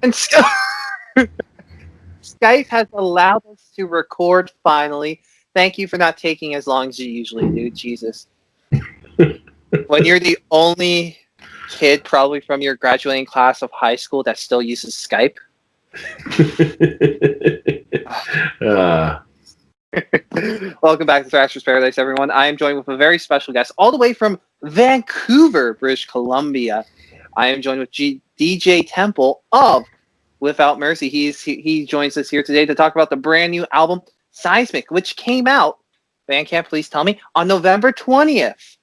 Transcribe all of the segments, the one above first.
And Skype has allowed us to record finally. Thank you for not taking as long as you usually do. Jesus. When you're the only kid probably from your graduating class of high school that still uses Skype. Welcome back to Thrashers Paradise, everyone. I am joined with a very special guest all the way from Vancouver, British Columbia. I am joined with DJ Temple of Without Mercy. He joins us here today to talk about the brand new album Seismic, which came out, Bandcamp, please tell me, on November 20th.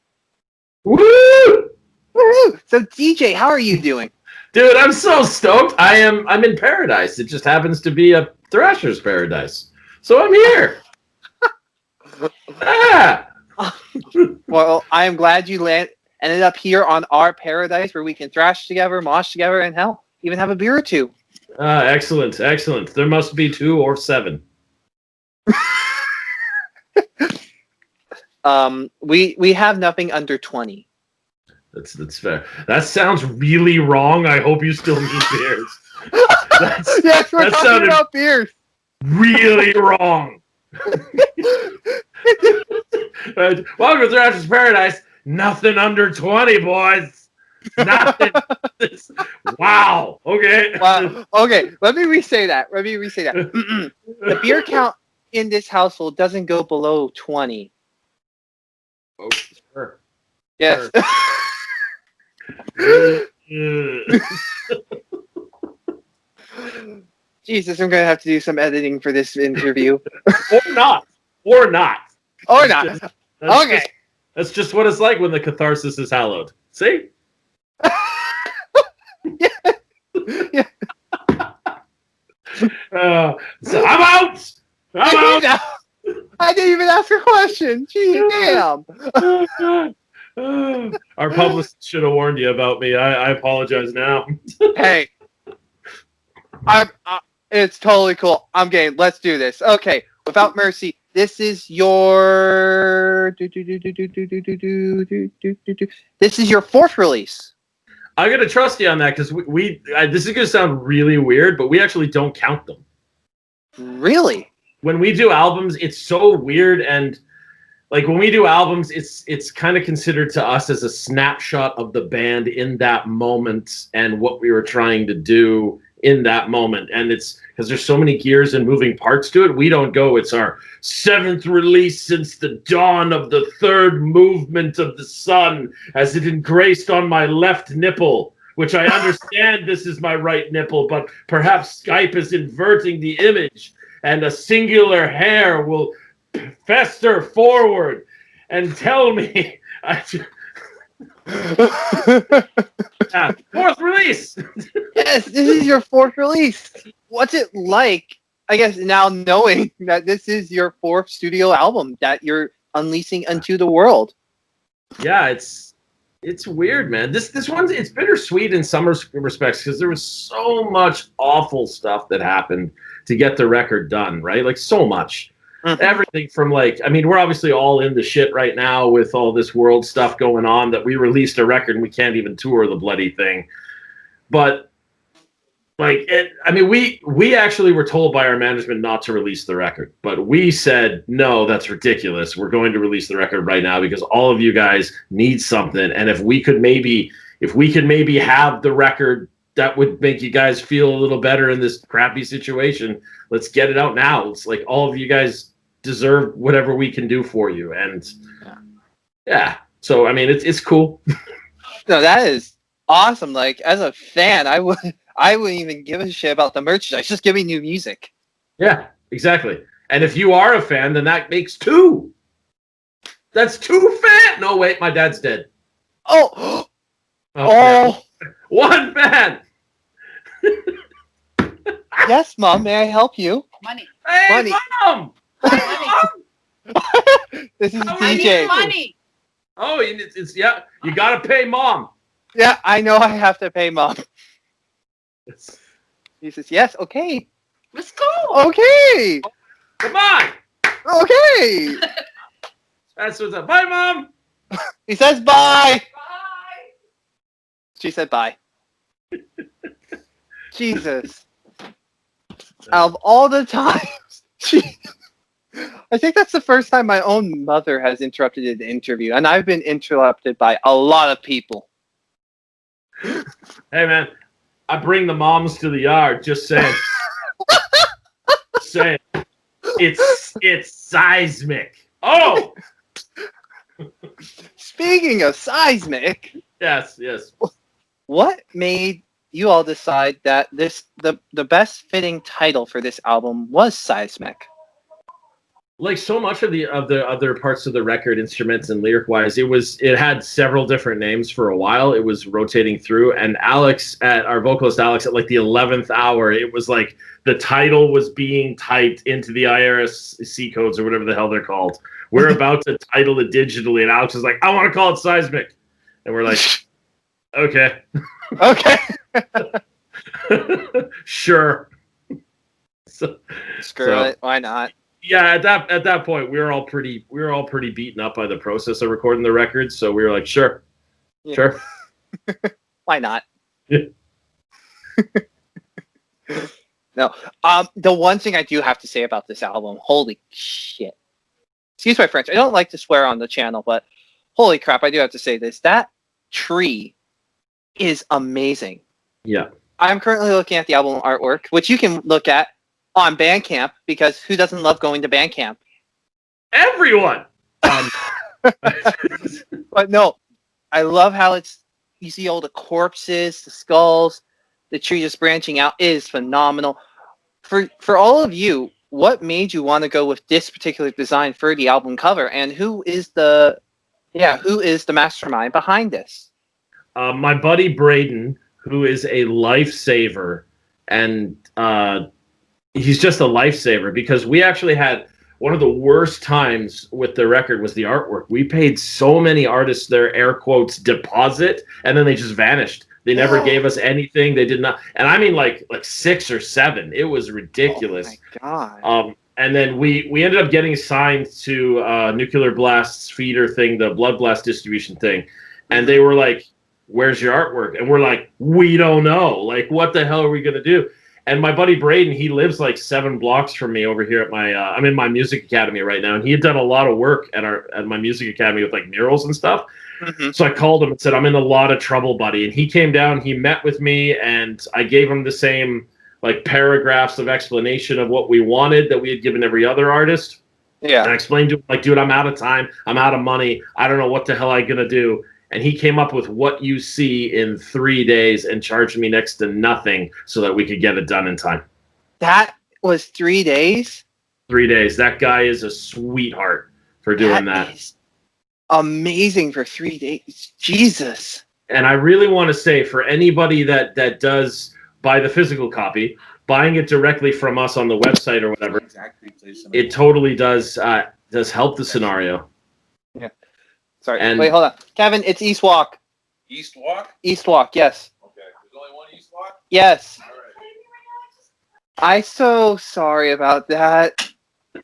Woo! Woo! So DJ, how are you doing? Dude, I'm so stoked. I'm in paradise. It just happens to be a Thrashers Paradise. So I'm here. Well, I am glad you ended up here on our paradise where we can thrash together, mosh together, and hell, even have a beer or two. Excellent. There must be 2 or 7. We have nothing under 20. That's fair. That sounds really wrong. I hope you still mean beers. Yes, we're talking about beers. Really wrong. Welcome to Thrashers Paradise. Nothing under 20, boys. Nothing. Wow. Okay. Wow. Okay. Let me re-say that. The beer count in this household doesn't go below 20. Oh, sure. Yes. Sure. Jesus, I'm going to have to do some editing for this interview. Or not. Okay. That's just what it's like when the catharsis is hallowed. See? Yeah. So I'm out! I didn't even ask a question. Gee, damn. Our publicist should have warned you about me. I apologize now. Hey. It's totally cool. I'm game. Let's do this. Okay. Without Mercy, this is your... This is your 4th release. I'm going to trust you on that because this is going to sound really weird, but we actually don't count them. Really? When we do albums, it's so weird, and like when we do albums, it's kind of considered to us as a snapshot of the band in that moment and what we were trying to do in that moment. And it's because there's so many gears and moving parts to it. We don't go, it's our 7th release since the dawn of the 3rd movement of the sun as it engraced on my left nipple, which I understand this is my right nipple, but perhaps Skype is inverting the image and a singular hair will fester forward and tell me. 4th release. Yes, this is your 4th release. What's it like, I guess, now knowing that this is your 4th studio album that you're unleashing into the world? Yeah, it's weird, man. This one's it's bittersweet in some respects because there was so much awful stuff that happened to get the record done, right? Like so much. Mm-hmm. Everything from we're obviously all in the shit right now with all this world stuff going on that we released a record and we can't even tour the bloody thing. But we actually were told by our management not to release the record, but we said, no, that's ridiculous. We're going to release the record right now because all of you guys need something. And if we could maybe have the record that would make you guys feel a little better in this crappy situation, let's get it out now. It's like all of you guys deserve whatever we can do for you. And yeah. So, I mean, it's cool. No, that is awesome. Like, as a fan, I wouldn't even give a shit about the merchandise. Just give me new music. Yeah, exactly. And if you are a fan, then that makes 2. That's 2 fans. No, wait, my dad's dead. Oh. Yeah. 1 fan. Yes, Mom. May I help you? Money. Hey, Money. Mom. This is I DJ. need money. Oh, it's yeah. You gotta pay Mom. Yeah, I know I have to pay Mom. He says, yes, okay. Let's go. Okay. Come on. Okay. That's what's up. Bye, Mom. He says bye. Bye. She said bye. Jesus. Out of all the times, I think that's the first time my own mother has interrupted an interview, and I've been interrupted by a lot of people. Hey, man, I bring the moms to the yard. Just saying. Saying. It's Seismic. Oh! Speaking of Seismic, Yes. what made you all decide that the best fitting title for this album was Seismic? Like so much of the other parts of the record, instruments and lyric wise, it had several different names for a while. It was rotating through, and our vocalist Alex, at like the 11th hour, it was like the title was being typed into the IRC codes or whatever the hell they're called. We're about to title it digitally, and Alex is like, "I want to call it Seismic," and we're like, "Okay, Okay, sure." Screw it. Why not? Yeah, at that point we were all pretty beaten up by the process of recording the record, so we were like, sure. Why not? Yeah. No. The one thing I do have to say about this album, holy shit. Excuse my French. I don't like to swear on the channel, but holy crap, I do have to say this. That tree is amazing. Yeah. I'm currently looking at the album artwork, which you can look at on Bandcamp, because who doesn't love going to Bandcamp? Everyone. But no, I love how you see all the corpses, the skulls, the tree just branching out. It is phenomenal. For all of you, what made you want to go with this particular design for the album cover, and who is the mastermind behind this? My buddy Braden, who is a lifesaver, and he's just a lifesaver, because we actually had one of the worst times with the record was the artwork. We paid so many artists their air quotes deposit, and then they just vanished. They never gave us anything. They did not, and I mean like 6 or 7. It was ridiculous. Oh my god. And then we ended up getting signed to Nuclear Blast's feeder thing, the Blood Blast distribution thing, and they were like, "Where's your artwork?" And we're like, "We don't know. Like, what the hell are we gonna do?" And my buddy Braden, he lives like 7 blocks from me over here at my I'm in my music academy right now, and he had done a lot of work at my music academy with like murals and stuff. Mm-hmm. So I called him and said, "I'm in a lot of trouble, buddy." And he came down, he met with me, and I gave him the same like paragraphs of explanation of what we wanted that we had given every other artist. Yeah. And I explained to him, like, "Dude, I'm out of time, I'm out of money, I don't know what the hell I'm gonna do." And he came up with what you see in 3 days and charged me next to nothing so that we could get it done in time. That was 3 days? 3 days. That guy is a sweetheart for doing that. Is amazing for 3 days. Jesus. And I really want to say, for anybody that does buy the physical copy, buying it directly from us on the website or whatever, it totally does help the scenario. Yeah. Sorry. Wait, hold on. Kevin, it's East Walk. East Walk? East Walk, yes. Okay. There's only one East Walk? Yes. All right. I'm so sorry about that.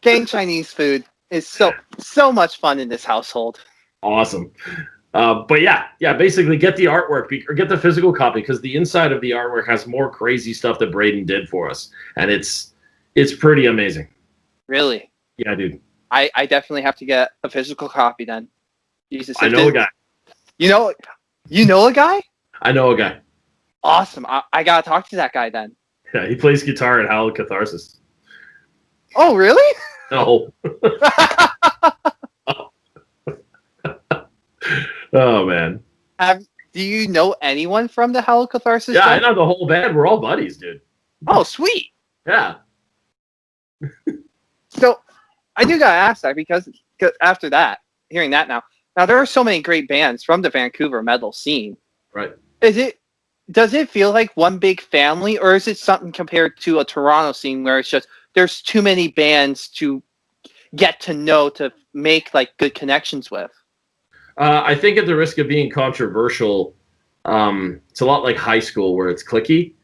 Getting Chinese food is so much fun in this household. Awesome. But yeah, basically get the artwork or get the physical copy, because the inside of the artwork has more crazy stuff that Braden did for us, and it's pretty amazing. Really? Yeah, dude. I definitely have to get a physical copy then. Jesus. I know a guy. You know a guy? I know a guy. Awesome. I gotta talk to that guy then. Yeah, he plays guitar at Hallowed Catharsis. Oh, really? No. Oh, man. Do you know anyone from the Hallowed Catharsis? Yeah, I know the whole band. We're all buddies, dude. Oh, sweet. Yeah. So, I do gotta ask that, because after that, hearing that now there are so many great bands from the Vancouver metal scene. Right. Does it feel like one big family, or is it something compared to a Toronto scene where it's just there's too many bands to get to know to make like good connections with? I think, at the risk of being controversial, it's a lot like high school where it's cliquey.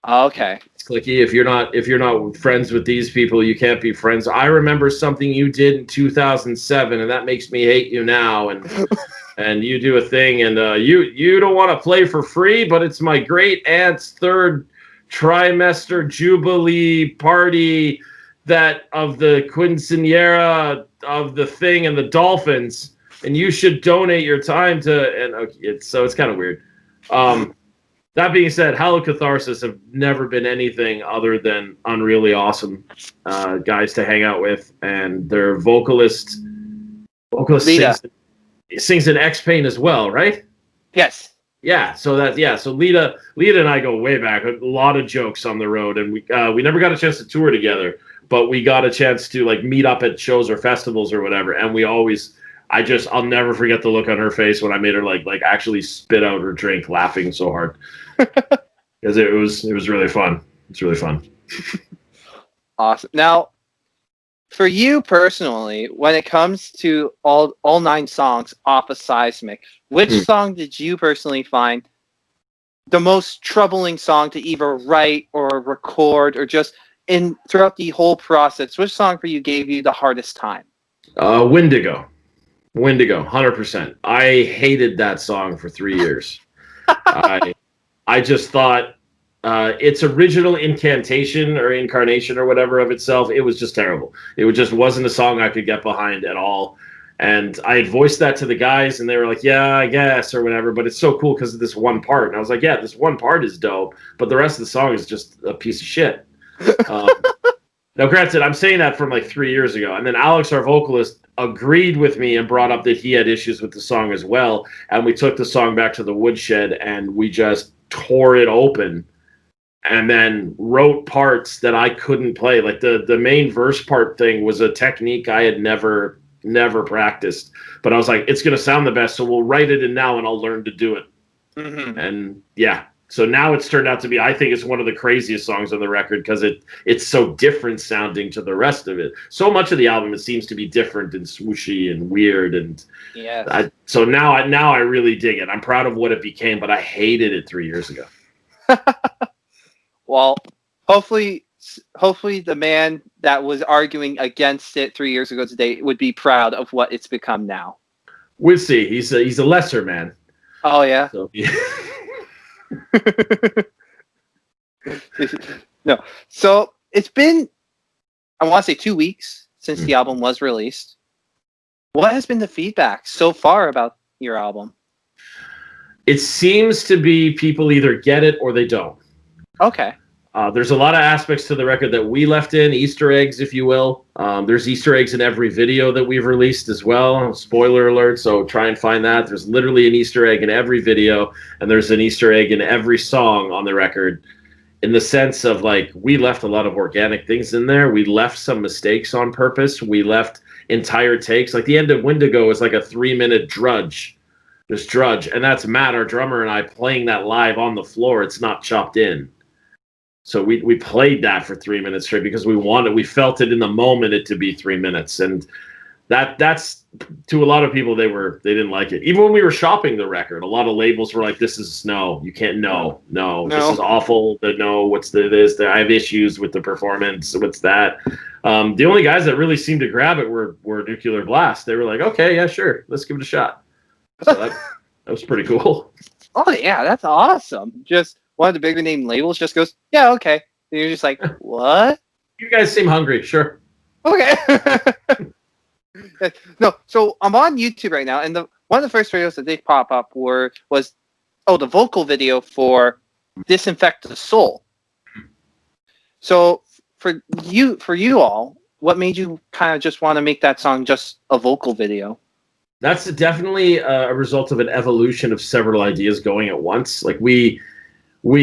Okay. It's cliquey. If you're not friends with these people, you can't be friends. I remember something you did in 2007, and that makes me hate you now. And and you do a thing, and you don't want to play for free, but it's my great aunt's third trimester jubilee party that of the quinceanera of the thing and the dolphins, and you should donate your time to. And okay, it's kind of weird. That being said, Hallowed Catharsis have never been anything other than unreally awesome guys to hang out with, and their vocalist sings in X Pain as well, right? Yes. Yeah, so Lita and I go way back. A lot of jokes on the road, and we never got a chance to tour together, but we got a chance to like meet up at shows or festivals or whatever, and we always. I'll never forget the look on her face when I made her like actually spit out her drink, laughing so hard, because it was really fun. It's really fun. Awesome. Now, for you personally, when it comes to all 9 songs off of Seismic, which song did you personally find the most troubling song to either write or record, or just throughout the whole process? Which song for you gave you the hardest time? Windigo, 100%. I hated that song for 3 years. I just thought its original incantation or incarnation or whatever of itself, it was just terrible. It just wasn't a song I could get behind at all. And I had voiced that to the guys, and they were like, yeah, I guess, or whatever, but it's so cool because of this one part. And I was like, yeah, this one part is dope, but the rest of the song is just a piece of shit. Now, granted, I'm saying that from like 3 years ago. And then Alex, our vocalist, agreed with me and brought up that he had issues with the song as well. And we took the song back to the woodshed and we just tore it open and then wrote parts that I couldn't play. Like the main verse part thing was a technique I had never practiced. But I was like, it's going to sound the best, so we'll write it in now and I'll learn to do it. Mm-hmm. And yeah. So now it's turned out to be, I think it's one of the craziest songs on the record because it's so different sounding to the rest of it. So much of the album, it seems to be different and swooshy and weird. And yes. So now I really dig it. I'm proud of what it became, but I hated it 3 years ago. Well, hopefully the man that was arguing against it 3 years ago today would be proud of what it's become now. We'll see. He's a lesser man. Oh, yeah? So, yeah. No. So it's been, I want to say 2 weeks since the album was released. What has been the feedback so far about your album? It seems to be people either get it or they don't. Okay. There's a lot of aspects to the record that we left in, Easter eggs, if you will. There's Easter eggs in every video that we've released as well. Spoiler alert, so try and find that. There's literally an Easter egg in every video, and there's an Easter egg in every song on the record, in the sense of, like, we left a lot of organic things in there. We left some mistakes on purpose. We left entire takes. Like, the end of Windigo is like a 3-minute drudge. Just drudge. And that's Matt, our drummer, and I playing that live on the floor. It's not chopped in. So we played that for 3 minutes straight because we felt it in the moment it to be 3 minutes. And that's to a lot of people, they didn't like it. Even when we were shopping the record, a lot of labels were like, this is you can't, no, this is awful. What's this? I have issues with the performance. What's that? The only guys that really seemed to grab it were Nuclear Blast. They were like, okay, yeah, sure. Let's give it a shot. So that was pretty cool. Oh yeah, that's awesome. Just one of the bigger name labels just goes, yeah, okay. And you're just like, what? You guys seem hungry, sure. Okay. No, so I'm on YouTube right now, and one of the first videos that they pop up was the vocal video for Disinfectant Soul. So for you all, what made you kind of just want to make that song just a vocal video? That's definitely a result of an evolution of several ideas going at once. Like we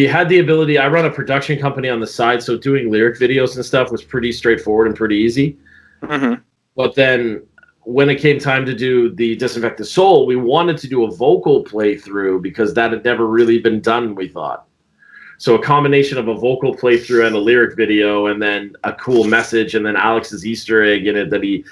had the ability, I run a production company on the side, so doing lyric videos and stuff was pretty straightforward and pretty easy. Mm-hmm. But then when it came time to do the Disinfectant Soul, we wanted to do a vocal playthrough because that had never really been done, we thought. So a combination of a vocal playthrough and a lyric video, and then a cool message, and then Alex's Easter egg in it that he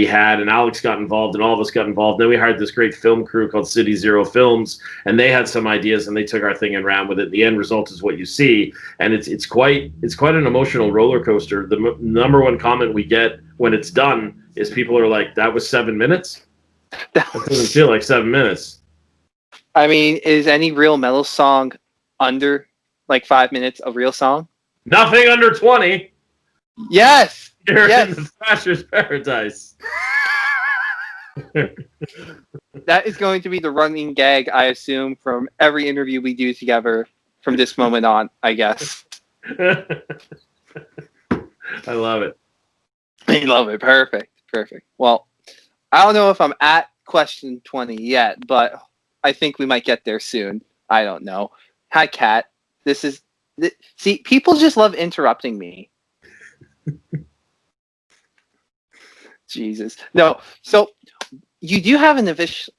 had, and Alex got involved, and all of us got involved. Then we hired this great film crew called City Zero Films, and they had some ideas, and they took our thing and ran with it. The end result is what you see, and it's quite an emotional roller coaster. The number one comment we get when it's done is people are like, "That was 7 minutes? That doesn't feel like 7 minutes." I mean, is any real metal song under like 5 minutes of real song? Nothing under 20. Yes. You're Yes. in the Thrashers Paradise. That is going to be the running gag, I assume, from every interview we do together from this moment on, I guess. I love it. I love it. Perfect. Well, I don't know if I'm at question 20 yet, but I think we might get there soon. I don't know. Hi, Kat. See, people just love interrupting me. Jesus. No. So you do have an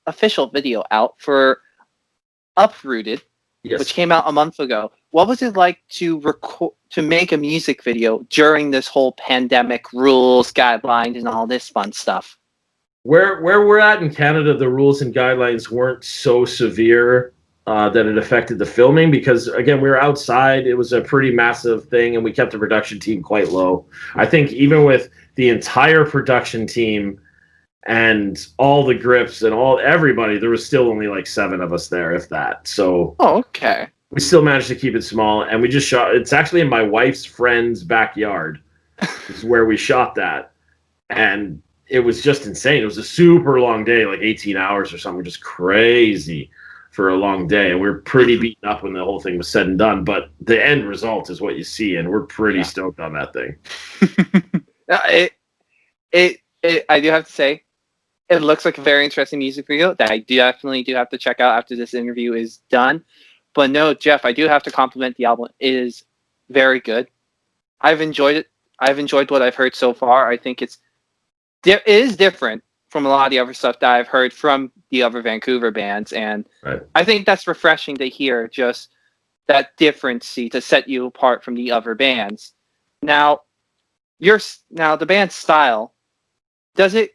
official video out for Uprooted, Yes. which came out a month ago. What was it like to make a music video during this whole pandemic rules, guidelines, and all this fun stuff? Where we're at in Canada, the rules and guidelines weren't so severe that it affected the filming because, again, we were outside. It was a pretty massive thing, and we kept the production team quite low. I think even with the entire production team and all the grips and everybody, there was still only like 7 of us there, if that. So okay. We still managed to keep it small, and we just shot. It's actually in my wife's friend's backyard. Is where we shot that, and it was just insane. It was a super long day, like 18 hours or something, just crazy for a long day. And we were pretty beaten up when the whole thing was said and done. But the end result is what you see, and we're pretty stoked on that thing. I do have to say, it looks like a very interesting music video that I definitely do have to check out after this interview is done. But no, Jeff, I do have to compliment the album. It is very good. I've enjoyed it. I've enjoyed what I've heard so far. I think it is different from a lot of the other stuff that I've heard from the other Vancouver bands. And I think that's refreshing to hear, just that difference to set you apart from the other bands. Now, the band's style, what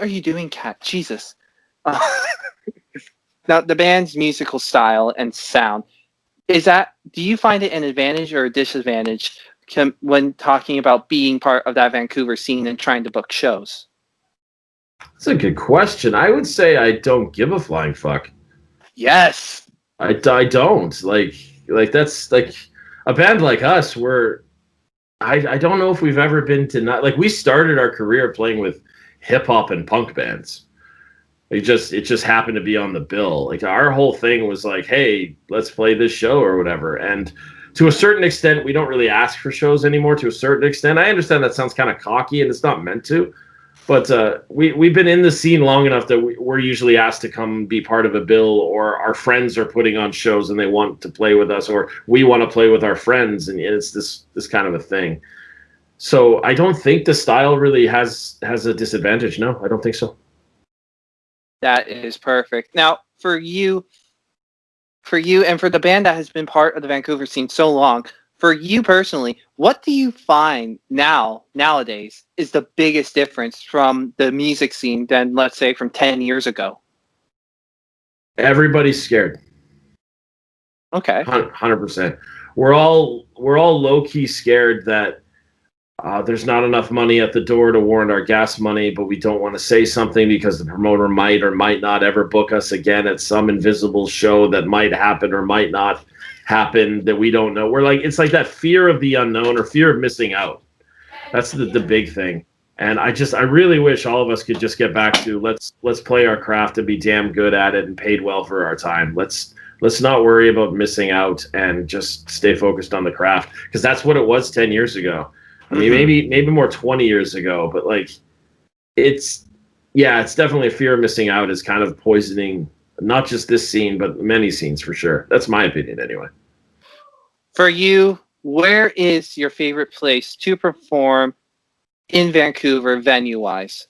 are you doing, Kat? Jesus. Now, the band's musical style and sound, do you find it an advantage or a disadvantage when talking about being part of that Vancouver scene and trying to book shows? That's a good question. I would say I don't give a flying fuck. Yes. I don't. Like that's like a band like us where I don't know if we've ever been like we started our career playing with hip hop and punk bands. It just happened to be on the bill. Like our whole thing was like, hey, let's play this show or whatever. And to a certain extent, we don't really ask for shows anymore. To a certain extent, I understand that sounds kind of cocky, and it's not meant to. But we've been in the scene long enough that we're usually asked to come be part of a bill, or our friends are putting on shows and they want to play with us, or we want to play with our friends, and it's this kind of a thing. So I don't think the style really has a disadvantage. No, I don't think so. That is perfect. Now, for you and for the band that has been part of the Vancouver scene so long, for you personally, what do you find nowadays is the biggest difference from the music scene than, let's say, from 10 years ago? Everybody's scared. Okay. 100%. We're all low-key scared that there's not enough money at the door to warrant our gas money, but we don't want to say something because the promoter might or might not ever book us again at some invisible show that might happen or might not happen that we don't know. It's like that fear of the unknown or fear of missing out. That's the big thing. And I really wish all of us could just get back to let's play our craft and be damn good at it and paid well for our time. Let's not worry about missing out and just stay focused on the craft, because that's what it was 10 years ago. I mean, maybe more 20 years ago, but like it's definitely a fear of missing out is kind of poisoning not just this scene, but many scenes for sure. That's my opinion anyway. For you, where is your favorite place to perform in Vancouver venue-wise?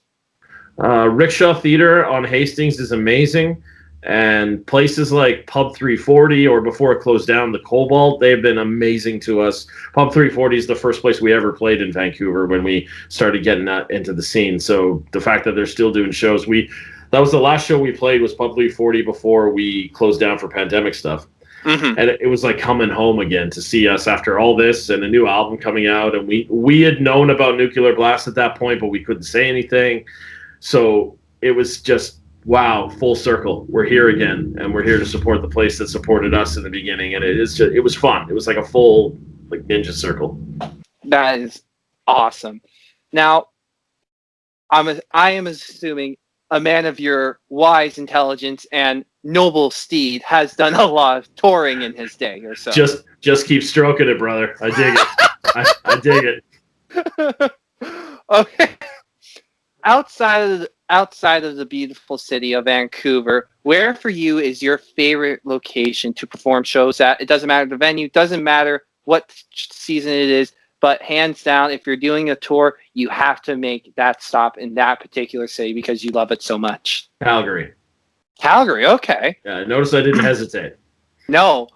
Rickshaw Theatre on Hastings is amazing. And places like Pub 340, or before it closed down, the Cobalt, they've been amazing to us. Pub 340 is the first place we ever played in Vancouver when we started getting into the scene. So the fact that they're still doing shows, that was the last show we played was Pub 340 before we closed down for pandemic stuff. And it was like coming home again to see us after all this and a new album coming out. And we had known about Nuclear Blast at that point, but we couldn't say anything. So it was just wow, full circle. We're here again, and we're here to support the place that supported us in the beginning. And it was fun. It was like a full like ninja circle. That is awesome. Now, I am assuming a man of your wise intelligence and noble steed has done a lot of touring in his day or so. Just keep stroking it, brother. I dig it. I dig it. Okay. Outside of the beautiful city of Vancouver, where for you is your favorite location to perform shows at? It doesn't matter the venue, doesn't matter what season it is, but hands down, if you're doing a tour, you have to make that stop in that particular city because you love it so much. Calgary. Calgary, okay. Yeah, notice I didn't hesitate. No,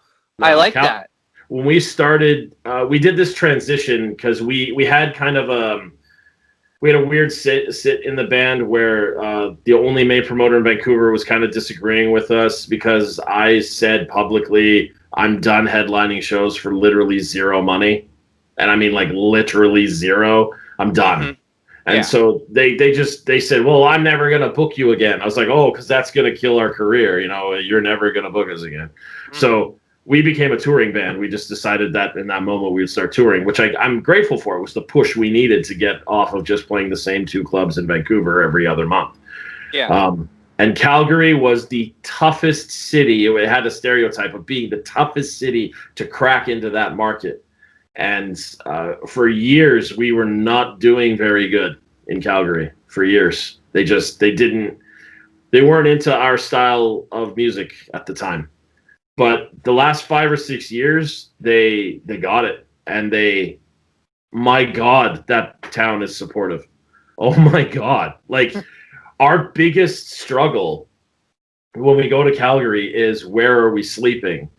I like that. When we started, we did this transition because we had kind of we had a weird sit in the band where the only main promoter in Vancouver was kind of disagreeing with us because I said publicly, I'm done headlining shows for literally zero money. And I mean, like, literally zero. I'm done. Mm-hmm. And so they said, well, I'm never going to book you again. I was like, oh, because that's going to kill our career. You know, you're never going to book us again. Mm-hmm. So we became a touring band. We just decided that in that moment we would start touring, which I'm grateful for. It was the push we needed to get off of just playing the same two clubs in Vancouver every other month. Yeah. And Calgary was the toughest city. It had a stereotype of being the toughest city to crack into that market. And for years, we were not doing very good in Calgary. For years, they weren't into our style of music at the time. But the last 5 or 6 years, they got it, and my God, that town is supportive. Oh my God! Like, our biggest struggle when we go to Calgary is where are we sleeping,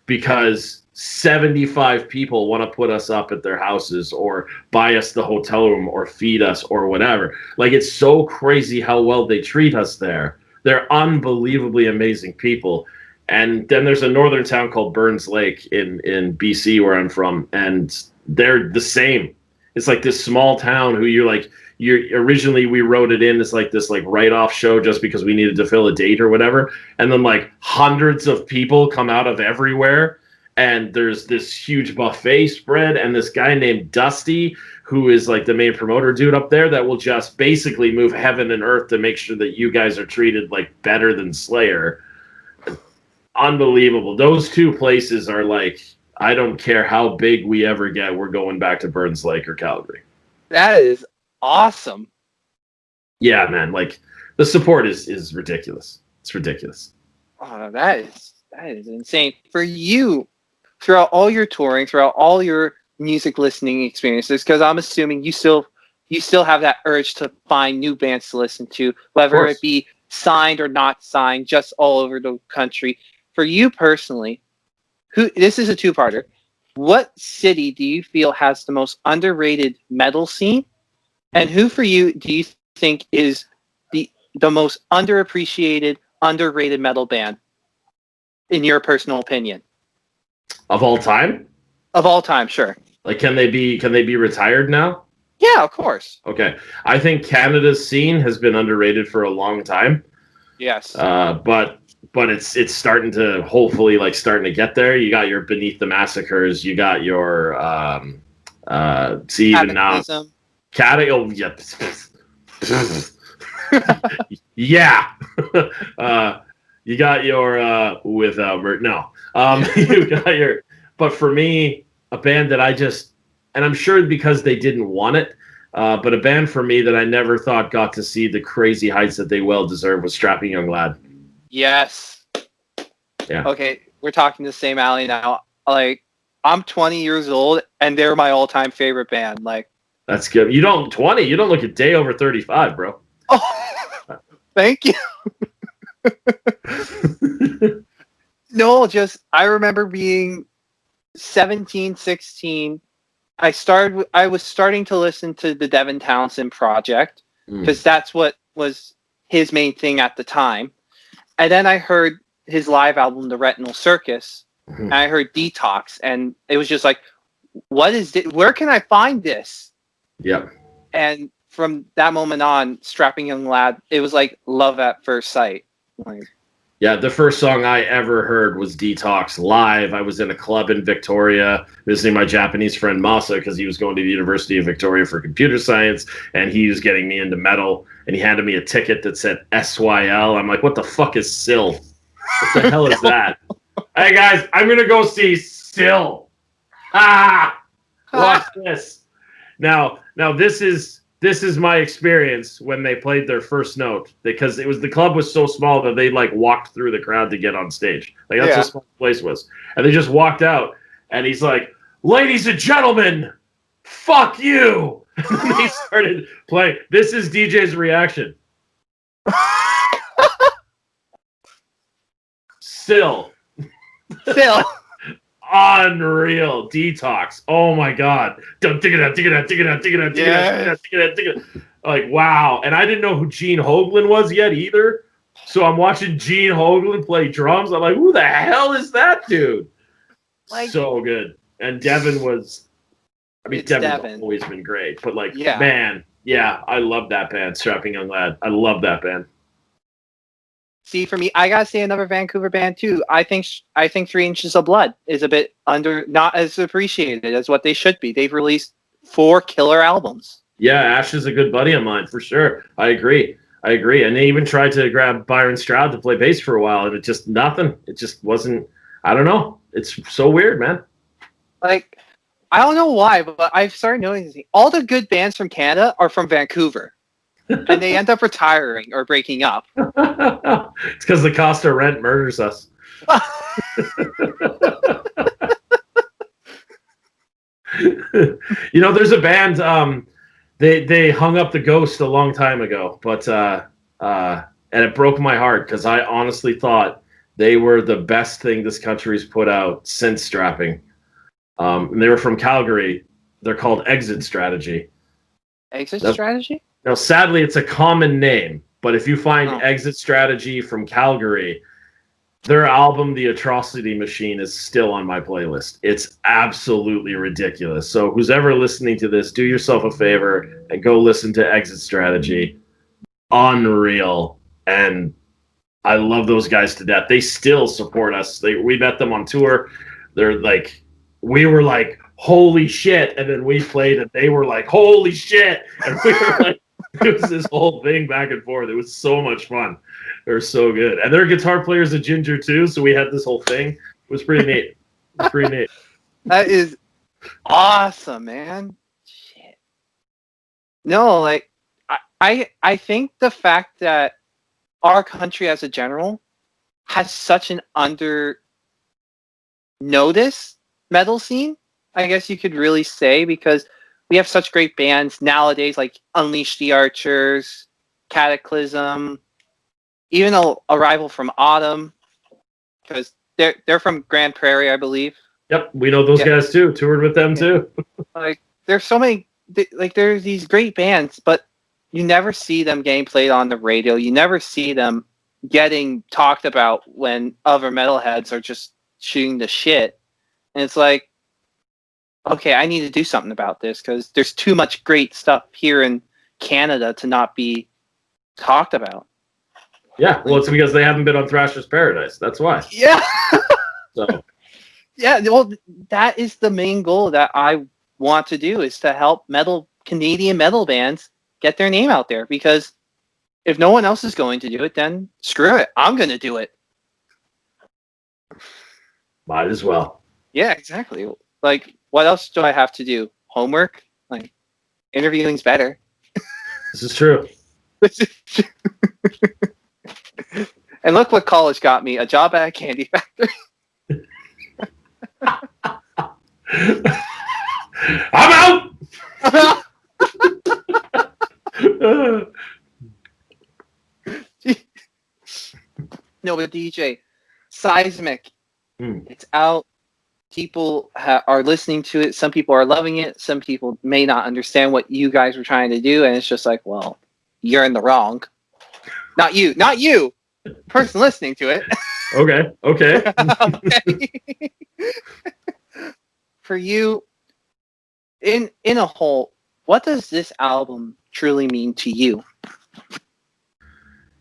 because 75 people want to put us up at their houses or buy us the hotel room or feed us or whatever. Like, it's so crazy how well they treat us there. They're unbelievably amazing people. And then there's a northern town called Burns Lake in BC where I'm from, and they're the same. It's like this small town who originally we wrote it in as like this like write-off show just because we needed to fill a date or whatever. And then like hundreds of people come out of everywhere. And there's this huge buffet spread, and this guy named Dusty, who is like the main promoter dude up there, that will just basically move heaven and earth to make sure that you guys are treated like better than Slayer. Unbelievable. Those two places are like, I don't care how big we ever get, we're going back to Burns Lake or Calgary. That is awesome. Yeah, man. Like, the support is ridiculous. It's ridiculous. Oh, that is insane. For you, throughout all your touring, throughout all your music listening experiences, because I'm assuming you still have that urge to find new bands to listen to, whether it be signed or not signed, just all over the country. For you personally, this is a two-parter. What city do you feel has the most underrated metal scene? And who for you do you think is the most underappreciated, underrated metal band, in your personal opinion? Of all time? Of all time, sure. Like, can they be retired now? Yeah, of course. Okay. I think Canada's scene has been underrated for a long time. Yes. But it's starting to hopefully starting to get there. You got your Beneath the Massacres, you got your even now yeah. You got your you got your, but for me, a band that and I'm sure because they didn't want it, but a band for me that I never thought got to see the crazy heights that they well deserve was Strapping Young Lad. Yes. Yeah. Okay, we're talking the same alley now. Like, I'm 20 years old, and they're my all-time favorite band. Like, that's good. You don't look a day over 35, bro. Oh, thank you. No, I remember being 17, 16. I was starting to listen to the Devin Townsend Project because that's what was his main thing at the time. And then I heard his live album, The Retinal Circus, and I heard Detox, and it was just like, what is this? Where can I find this? Yep. And from that moment on, Strapping Young Lad, it was like love at first sight. Like, Yeah, the first song I ever heard was Detox live. I was in a club in Victoria visiting my Japanese friend Masa because he was going to the University of Victoria for computer science, and he was getting me into metal, and he handed me a ticket that said SYL. I'm like, what the fuck is Sill? What the hell is that? Hey, guys, I'm going to go see Sill. Ah! Watch this. Now this is my experience when they played their first note, because the club was so small that they like walked through the crowd to get on stage. Like that's how small the place was. And they just walked out and he's like, "Ladies and gentlemen, fuck you." And then they started playing. This is DJ's reaction. Still. Unreal. Detox. Oh my god. Like, wow. And I didn't know who Gene Hoglan was yet either. So I'm watching Gene Hoglan play drums. I'm like, who the hell is that dude? Like, so good. And Devin was, Devin's always been great. But like, man, yeah, I love that band, Strapping Young Lad. I love that band. See, for me, I gotta say another Vancouver band too. I think 3 Inches of Blood is a bit not as appreciated as what they should be. They've released 4 killer albums. Yeah, Ash is a good buddy of mine for sure. I agree. And they even tried to grab Byron Stroud to play bass for a while, and it just nothing. It just wasn't. I don't know. It's so weird, man. Like, I don't know why, but I've started noticing all the good bands from Canada are from Vancouver. And they end up retiring or breaking up. It's because the cost of rent murders us. There's a band. They hung up the Ghost a long time ago, but and it broke my heart because I honestly thought they were the best thing this country's put out since Strapping. And they were from Calgary. They're called Exit Strategy. Strategy? Now, sadly, it's a common name, but if you find Exit Strategy from Calgary, their album, The Atrocity Machine, is still on my playlist. It's absolutely ridiculous. So who's ever listening to this, do yourself a favor and go listen to Exit Strategy. Unreal. And I love those guys to death. They still support us. We met them on tour. They're like, we were like, holy shit. And then we played and they were like, holy shit. And we were like, it was this whole thing back and forth. It was so much fun. They were so good. And their guitar player's a ginger too, so we had this whole thing. It was pretty neat. That is awesome, man. Shit. No, like I think the fact that our country as a general has such an under noticed metal scene, I guess you could really say, because we have such great bands nowadays like Unleash the Archers, Cataclysm, even Arrival from Autumn, because they're from Grand Prairie, I believe. Yep, we know those guys too. Toured with them too. Like, there's so many, there's these great bands, but you never see them getting played on the radio. You never see them getting talked about when other metalheads are just shooting the shit. And it's like, okay, I need to do something about this because there's too much great stuff here in Canada to not be talked about. Yeah, well, it's because they haven't been on Thrashers Paradise. That's why. Yeah. So. Yeah, well, that is the main goal that I want to do, is to help Canadian metal bands get their name out there. Because if no one else is going to do it, then screw it. I'm going to do it. Might as well. Yeah, exactly. Like, what else do I have to do? Homework? Like, interviewing's better. This is true. And look what college got me, a job at a candy factory. I'm out! No, but DJ, Seismic, it's out. People are listening to it. Some people are loving it. Some people may not understand what you guys were trying to do, and it's just like, well, you're in the wrong. Not you. Person listening to it. Okay. Okay. For you, in a whole, what does this album truly mean to you?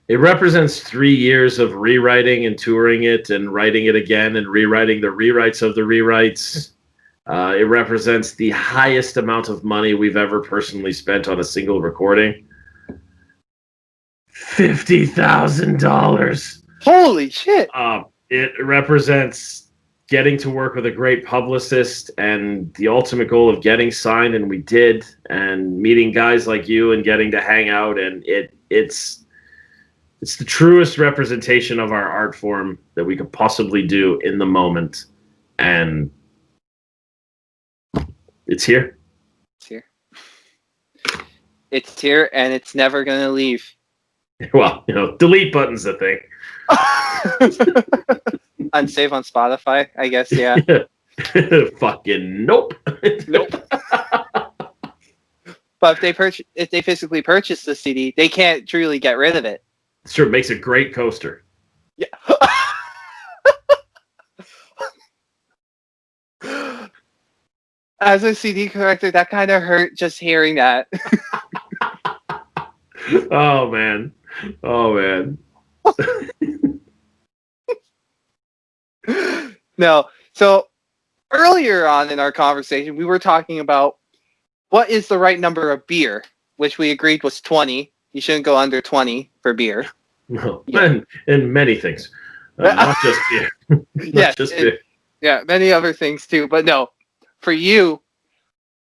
It represents 3 years of rewriting and touring it and writing it again and rewriting the rewrites of the rewrites. It represents the highest amount of money we've ever personally spent on a single recording. $50,000. Holy shit! It represents getting to work with a great publicist and the ultimate goal of getting signed, and we did, and meeting guys like you and getting to hang out, and it's the truest representation of our art form that we could possibly do in the moment, and it's here. It's here. It's here, and it's never gonna leave. Well, delete button's the thing. Unsave on Spotify, I guess. Yeah. Fucking nope. Nope. But if they physically purchase the CD, they can't truly get rid of it. Sure, makes a great coaster. Yeah. As a CD collector, that kind of hurt just hearing that. Oh man. No. So earlier on in our conversation, we were talking about what is the right number of beer, which we agreed was 20. You shouldn't go under 20 for beer. No, yeah. And many things. Not just beer. Yes, just beer. Yeah, many other things too. But no, for you,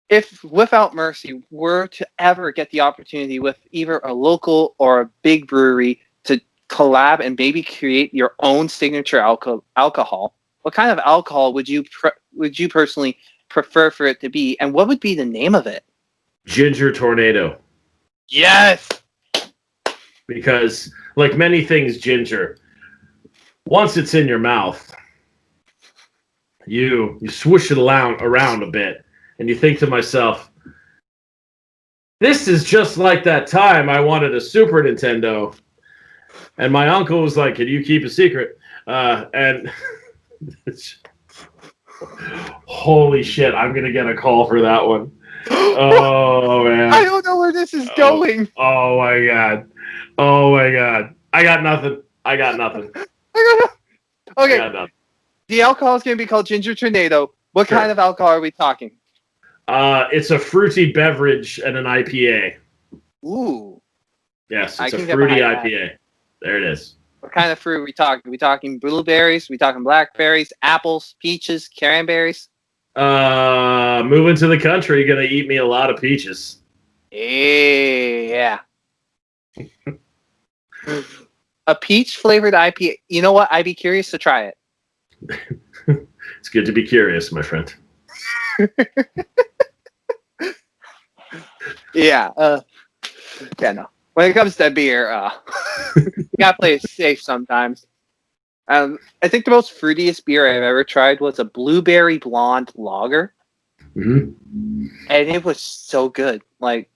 if Without Mercy were to ever get the opportunity with either a local or a big brewery to collab and maybe create your own signature alcohol, what kind of alcohol would you personally prefer for it to be, and what would be the name of it? Ginger Tornado. Yes! Because, like many things ginger, once it's in your mouth, you swoosh it around a bit, and you think to myself, this is just like that time I wanted a Super Nintendo, and my uncle was like, can you keep a secret? And holy shit, I'm going to get a call for that one. Oh, man. I don't know where this is going. Oh, my God. Oh, my God. I got nothing. Okay. I got nothing. The alcohol is going to be called Ginger Tornado. What kind of alcohol are we talking? It's a fruity beverage and an IPA. Ooh. Yes, it's a fruity IPA. There it is. What kind of fruit are we talking? Are we talking blueberries? Are we talking blackberries, apples, peaches, cranberries? Moving to the country, gonna eat me a lot of peaches. Yeah. A peach flavored IPA. You know what? I'd be curious to try it. It's good to be curious, my friend. Yeah. No. When it comes to beer, you gotta play it safe sometimes. I think the most fruitiest beer I've ever tried was a blueberry blonde lager. Mm-hmm. And it was so good. Like,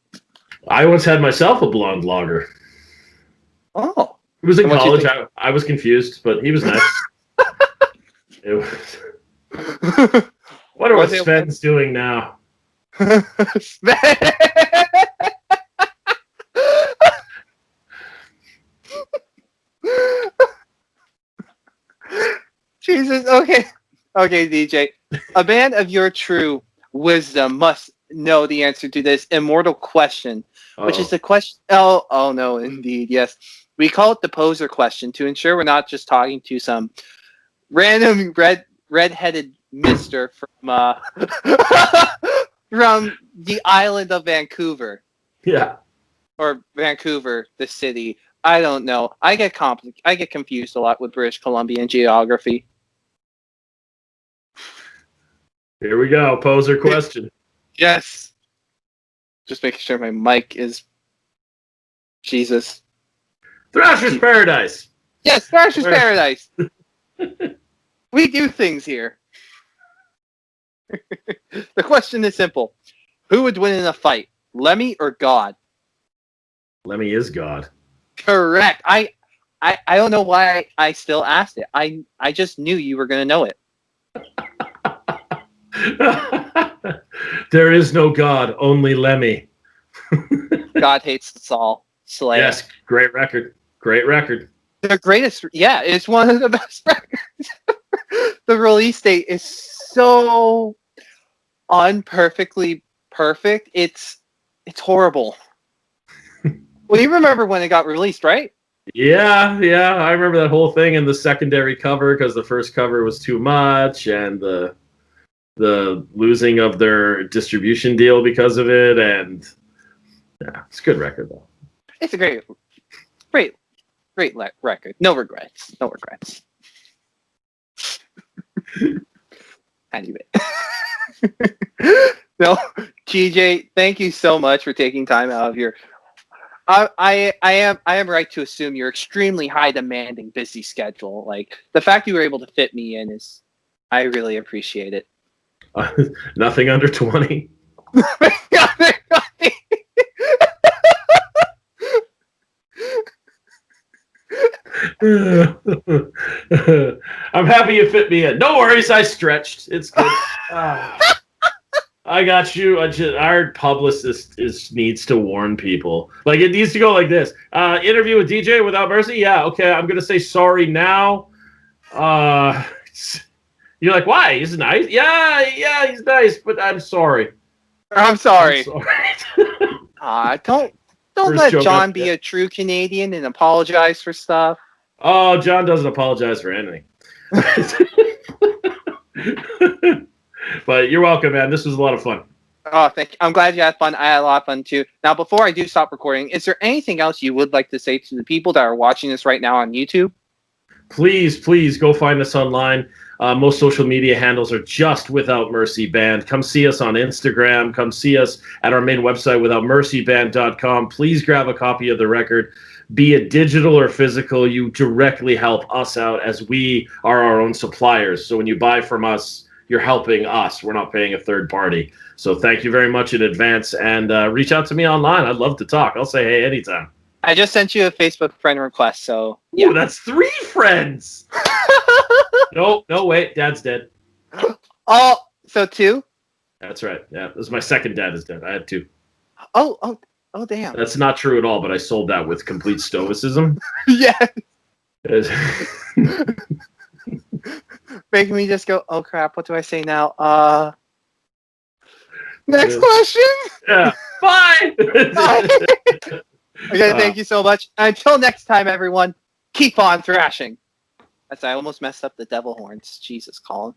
I once had myself a blonde lager. Oh. It was in college. I was confused, but he was nice. It was. What are what Sven's doing now? Jesus. Okay, DJ. A man of your true wisdom must know the answer to this immortal question, which is the question. Oh no, indeed, yes. We call it the poser question to ensure we're not just talking to some random red-headed mister from from the island of Vancouver. Yeah. Or Vancouver, the city. I don't know. I get confused a lot with British Columbia and geography. Here we go. Poser question. Yes. Just making sure my mic is. Jesus. Thrashers Paradise. Yes, Thrashers Paradise. We do things here. The question is simple. Who would win in a fight? Lemmy or God? Lemmy is God. Correct. I don't know why I still asked it. I just knew you were going to know it. There is no God, only Lemmy. God Hates Us All. Slay. Yes, great record. Great record. The greatest. Yeah, it's one of the best records. The release date is so unperfectly perfect. It's horrible. Well, you remember when it got released, right? Yeah. I remember that whole thing and the secondary cover because the first cover was too much, and the losing of their distribution deal because of it. And yeah, it's a good record though. It's a great record. No regrets. Anyway. No, GJ, thank you so much for taking time out of your. I am right to assume your extremely high demanding busy schedule. Like the fact you were able to fit me in is, I really appreciate it. Nothing under 20. I'm happy you fit me in. No worries, I stretched. It's good. I got you. Our publicist needs to warn people. Like it needs to go like this. Interview with DJ Without Mercy. Yeah, okay. I'm gonna say sorry now. You're like, why? He's nice. Yeah, he's nice, but I'm sorry. I'm sorry. Don't First let joke John up, be yeah. a true Canadian and apologize for stuff. Oh, John doesn't apologize for anything. But you're welcome, man. This was a lot of fun. Oh, thank you. I'm glad you had fun. I had a lot of fun too. Now, before I do stop recording, is there anything else you would like to say to the people that are watching this right now on YouTube? Please go find us online. Most social media handles are just Without Mercy Band. Come see us on Instagram. Come see us at our main website, withoutmercyband.com. Please grab a copy of the record. Be it digital or physical, you directly help us out as we are our own suppliers. So when you buy from us, you're helping us. We're not paying a third party. So thank you very much in advance, and reach out to me online. I'd love to talk. I'll say hey anytime. I just sent you a Facebook friend request, so yeah. Ooh, that's 3 friends. No, wait. Dad's dead. Oh, so 2? That's right. Yeah, this is my second dad is dead. I had 2. Oh, damn. That's not true at all, but I sold that with complete stoicism. Yeah. Making me just go, oh crap, what do I say now? Next question. Yeah. Bye. Okay, thank you so much. Until next time, everyone, keep on thrashing. As I almost messed up the devil horns. Jesus, Colin.